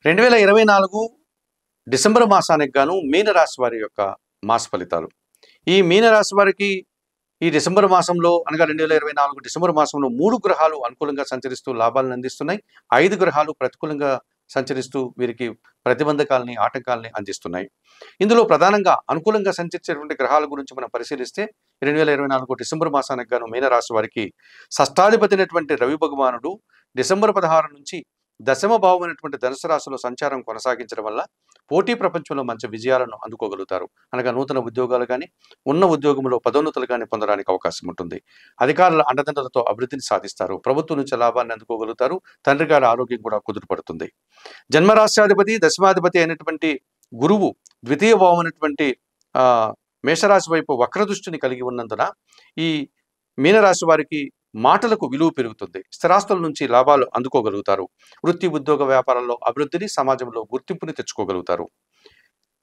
2024 December మాసానికి గాను మీనరాశి వారి యొక్క మాస ఫలితాలు. ఈ మీనరాశి వారికి ఈ డిసెంబర్ మాసంలో అనగా 2024 డిసెంబర్ మాసంలో 3 గ్రహాలు అనుకూలంగా సంచరిస్తూ లాభాలను అందిస్తున్నాయి. 5 గ్రహాలు ప్రతికూలంగా సంచరిస్తూ వీరికి ప్రతిబంధకాలని, ఆటంకాలని అందిస్తున్నాయి. ఇందులో ప్రధానంగా అనుకూలంగా సంచరించేటువంటి గ్రహాల గురించి మనం పరిశీలిస్తే 2024 డిసెంబర్ మాసానికి గాను మీనరాశి వారికి షష్టాధిపతినటువంటి రవి భగవానుడు డిసెంబర్ 16 నుంచి దశమ భావమైనటువంటి ధనుసు రాశిలో సంచారం కొనసాగించడం వల్ల పోటీ ప్రపంచంలో మంచి విజయాలను అందుకోగలుగుతారు. అనగా నూతన ఉద్యోగాలు కానీ, ఉన్న ఉద్యోగంలో పదోన్నతులు కానీ పొందడానికి అవకాశం ఉంటుంది. అధికారుల అండదండలతో అభివృద్ధిని సాధిస్తారు. ప్రభుత్వం నుంచి లాభాన్ని అందుకోగలుగుతారు. తండ్రి గారి ఆరోగ్యం కూడా కుదురుపడుతుంది. జన్మరాశ్యాధిపతి దశమాధిపతి అయినటువంటి గురువు ద్వితీయ భావమైనటువంటి మేషరాశి వైపు వక్రదృష్టిని కలిగి ఉన్నందున ఈ మీనరాశి వారికి మాటలకు విలువ పెరుగుతుంది. స్థిరాస్తుల నుంచి లాభాలు అందుకోగలుగుతారు. వృత్తి ఉద్యోగ వ్యాపారాల్లో అభివృద్ధిని, సమాజంలో గుర్తింపుని తెచ్చుకోగలుగుతారు.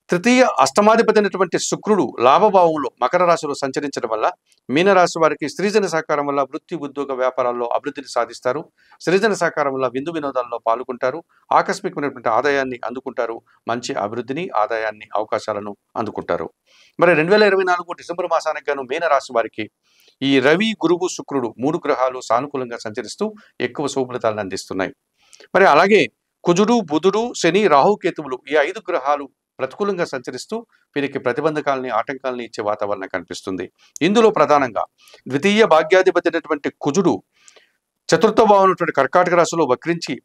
తృతీయ అష్టమాధిపతి అయినటువంటి శుక్రుడు లాభభావంలో మకర రాశిలో సంచరించడం వల్ల మీనరాశి వారికి స్త్రీజన సహకారం వల్ల వృత్తి ఉద్యోగ వ్యాపారాల్లో అభివృద్ధిని సాధిస్తారు. స్త్రీజన సహకారం వల్ల విందు వినోదాల్లో పాల్గొంటారు. ఆకస్మికమైనటువంటి ఆదాయాన్ని అందుకుంటారు. మంచి అభివృద్ధిని, ఆదాయాన్ని, అవకాశాలను అందుకుంటారు. మరి 2024 డిసెంబర్ మాసానికి గాను మీనరాశి వారికి ఈ రవి, గురువు, శుక్రుడు 3 గ్రహాలు సానుకూలంగా సంచరిస్తూ ఎక్కువ శుభఫలితాలను అందిస్తున్నాయి. మరి అలాగే కుజుడు, బుధుడు, శని, రాహుకేతువులు ఈ 5 గ్రహాలు ప్రతికూలంగా సంచరిస్తూ వీరికి ప్రతిబంధకాలని, ఆటంకాలని ఇచ్చే వాతావరణం కనిపిస్తుంది. ఇందులో ప్రధానంగా ద్వితీయ భాగ్యాధిపతి అయినటువంటి కుజుడు చతుర్థ భావమైనటువంటి కర్కాటక రాశిలో వక్రించి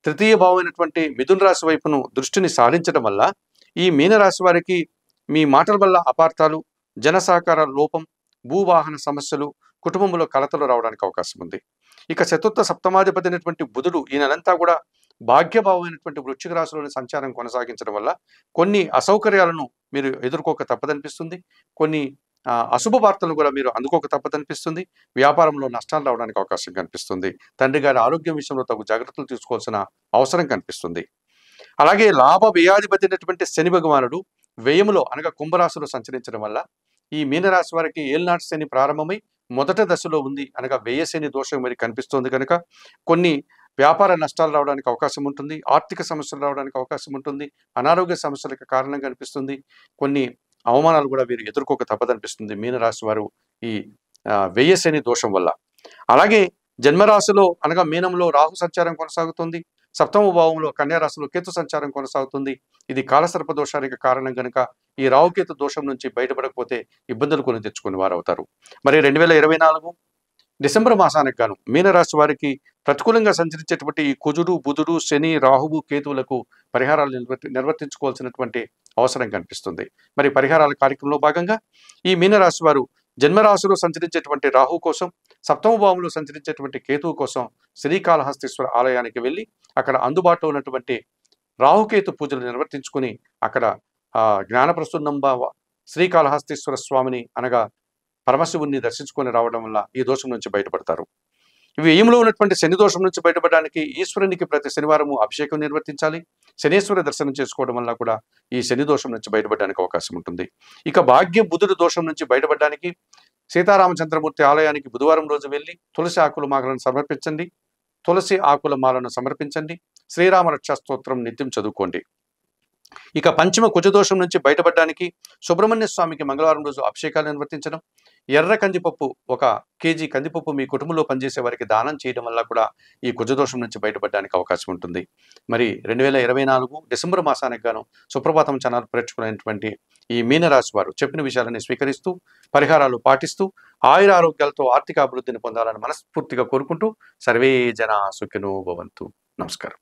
తృతీయ భావమైనటువంటి మిథున రాశి వైపును దృష్టిని సారించడం వల్ల ఈ మీనరాశి వారికి మీ మాటల వల్ల అపార్థాలు, జన సహకార లోపం, భూవాహన సమస్యలు, కుటుంబంలో కలతలు రావడానికి అవకాశం ఉంది. ఇక చతుర్థ సప్తమాధిపతి అయినటువంటి బుధుడు ఈ నెలంతా కూడా భాగ్యభావమైనటువంటి వృశ్చిక రాశిలోని సంచారం కొనసాగించడం వల్ల కొన్ని అసౌకర్యాలను మీరు ఎదుర్కోక తప్పదనిపిస్తుంది. కొన్ని అశుభ వార్తలను కూడా మీరు అందుకోక తప్పదనిపిస్తుంది. వ్యాపారంలో నష్టాలు రావడానికి అవకాశం కనిపిస్తుంది. తండ్రి గారి ఆరోగ్యం విషయంలో తగు జాగ్రత్తలు తీసుకోవాల్సిన అవసరం కనిపిస్తుంది. అలాగే లాభ వ్యయాధిపతి అయినటువంటి శని భగవానుడు వ్యయములో అనగా కుంభరాశిలో సంచరించడం వల్ల ఈ మీనరాశి వారికి ఏళ్నాటి శని ప్రారంభమై మొదటి దశలో ఉంది అనగా వ్యయ శని దోషం మరి కనిపిస్తోంది కనుక కొన్ని వ్యాపార నష్టాలు రావడానికి అవకాశం ఉంటుంది. ఆర్థిక సమస్యలు రావడానికి అవకాశం ఉంటుంది. అనారోగ్య సమస్యలకు కారణం కనిపిస్తుంది. కొన్ని అవమానాలు కూడా వీరు ఎదుర్కోక తప్పదనిపిస్తుంది మీనరాశి వారు ఈ వ్యయ శని దోషం వల్ల. అలాగే జన్మరాశిలో అనగా మీనంలో రాహు సంచారం కొనసాగుతుంది. సప్తమ భావంలో కన్యారాశిలో కేతు సంచారం కొనసాగుతుంది. ఇది కాలసర్ప దోషానికి కారణం కనుక ఈ రాహుకేతు దోషం నుంచి బయటపడకపోతే ఇబ్బందులు కొని తెచ్చుకుని వారు అవుతారు. మరి 2024 డిసెంబర్ మాసానికి గాను మీనరాశి వారికి ప్రతికూలంగా సంచరించేటువంటి ఈ కుజుడు, బుధుడు, శని, రాహువు, కేతువులకు పరిహారాలు నిర్వర్తించుకోవాల్సినటువంటి అవసరం కనిపిస్తుంది. మరి పరిహారాల కార్యక్రమంలో భాగంగా ఈ మీనరాశి వారు జన్మరాశిలో సంచరించేటువంటి రాహు కోసం, సప్తమ భావంలో సంచరించేటువంటి కేతువు కోసం శ్రీకాళహస్తీశ్వర ఆలయానికి వెళ్ళి అక్కడ అందుబాటులో ఉన్నటువంటి రాహుకేతు పూజలు నిర్వర్తించుకుని అక్కడ జ్ఞానప్రసన్నంబ శ్రీకాళహస్తీశ్వర స్వామిని అనగా పరమశివుణ్ణి దర్శించుకొని రావడం వల్ల ఈ దోషం నుంచి బయటపడతారు. వ్యయంలో ఉన్నటువంటి శని దోషం నుంచి బయటపడడానికి ఈశ్వరునికి ప్రతి శనివారము అభిషేకం నిర్వర్తించాలి. శనీశ్వర దర్శనం చేసుకోవడం వల్ల కూడా ఈ శని దోషం నుంచి బయటపడడానికి అవకాశం ఉంటుంది. ఇక భాగ్య బుధుడు దోషం నుంచి బయటపడడానికి సీతారామచంద్రమూర్తి ఆలయానికి బుధవారం రోజు వెళ్ళి తులసి ఆకుల మాలను సమర్పించండి. తులసి ఆకుల మాలను సమర్పించండి. శ్రీరామ రక్షా స్తోత్రం నిత్యం చదువుకోండి. ఇక పంచమ కుజదోషం నుంచి బయటపడడానికి సుబ్రహ్మణ్య స్వామికి మంగళవారం రోజు అభిషేకాలు నిర్వర్తించడం, ఎర్ర కందిపప్పు 1 కేజీ కందిపప్పు మీ కుటుంబంలో పనిచేసే వారికి దానం చేయడం వల్ల కూడా ఈ కుజదోషం నుంచి బయటపడడానికి అవకాశం ఉంటుంది. మరి 2024 డిసెంబర్ మాసానికి గాను సుప్రభాతం ఛానల్ ప్రేక్షకులైనటువంటి ఈ మీనరాశి వారు చెప్పిన విషయాలని స్వీకరిస్తూ పరిహారాలు పాటిస్తూ ఆయుర ఆరోగ్యాలతో ఆర్థిక అభివృద్ధిని పొందాలని మనస్ఫూర్తిగా కోరుకుంటూ సర్వే జనా సుఖినో భవంతు. నమస్కారం.